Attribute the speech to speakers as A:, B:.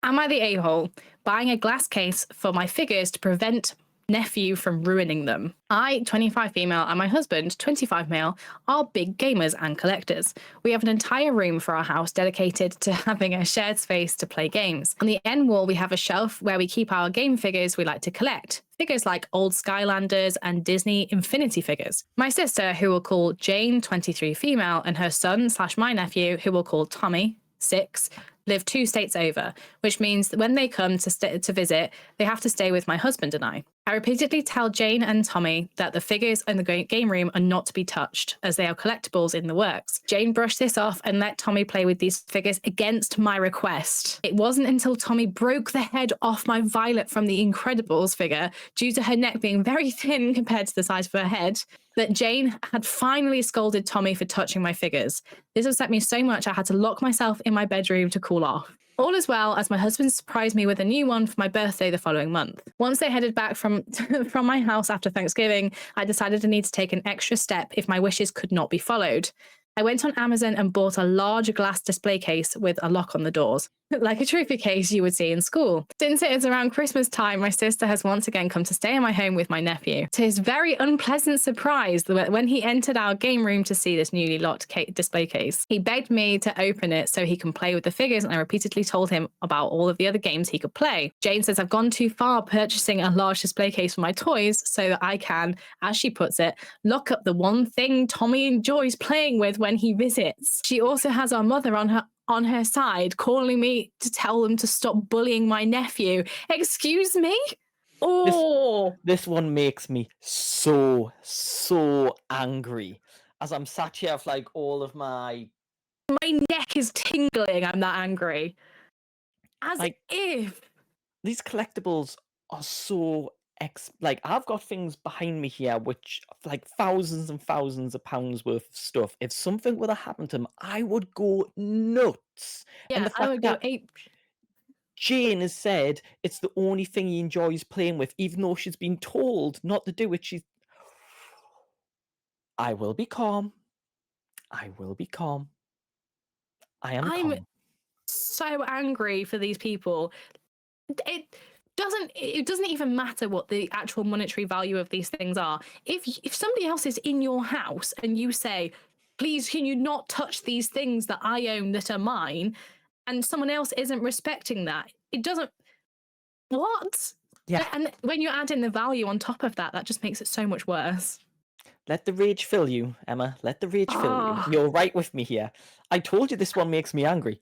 A: Am I the a-hole buying a glass case for my figures to prevent Nephew from ruining them? I, 25 female, and my husband, 25 male, are big gamers and collectors. We have an entire room for our house dedicated to having a shared space to play games. On the end wall, we have a shelf where we keep our game figures we like to collect. Figures like old Skylanders and Disney Infinity figures. My sister, who we'll call Jane, 23 female, and her son / my nephew, who we'll call Tommy, 6, live 2 states over, which means that when they come to visit, they have to stay with my husband and I. I repeatedly tell Jane and Tommy that the figures in the game room are not to be touched, as they are collectibles in the works. Jane brushed this off and let Tommy play with these figures against my request. It wasn't until Tommy broke the head off my Violet from the Incredibles figure, due to her neck being very thin compared to the size of her head, that Jane had finally scolded Tommy for touching my figures. This upset me so much I had to lock myself in my bedroom to cool off. All as well as my husband surprised me with a new one for my birthday the following month. Once they headed back from my house after Thanksgiving, I decided I need to take an extra step if my wishes could not be followed. I went on Amazon and bought a large glass display case with a lock on the doors, like a trophy case you would see in school. Since it is around Christmas time, my sister has once again come to stay in my home with my nephew. To his very unpleasant surprise, when he entered our game room to see this newly locked display case, he begged me to open it so he can play with the figures, and I repeatedly told him about all of the other games he could play. Jane says I've gone too far purchasing a large display case for my toys so that I can, as she puts it, lock up the one thing Tommy enjoys playing with when he visits. She also has our mother on her side, calling me to tell them to stop bullying my nephew. Excuse me? Oh,
B: This one makes me so angry. As I'm sat here with like all of my
A: neck is tingling. I'm that angry. As
B: like
A: if.
B: these collectibles are so like I've got things behind me here which like thousands and thousands of pounds worth of stuff. If something were to happen to them, I would go nuts. And
A: Yeah,
B: the
A: I
B: fact
A: would go
B: that
A: ape.
B: Jane has said it's the only thing he enjoys playing with, even though she's been told not to do it. I will be calm. I will be calm. I am
A: I'm
B: calm.
A: so angry for these people. It doesn't even matter what the actual monetary value of these things are. If somebody else is in your house and you say, please can you not touch these things that I own that are mine, and someone else isn't respecting that, it doesn't. What?
B: Yeah.
A: And when you add in the value on top of that, that just makes it so much worse.
B: Let the rage fill you, Emma. Let the rage fill you.
A: Ah.
B: You're right with me here. I told you this one makes me angry.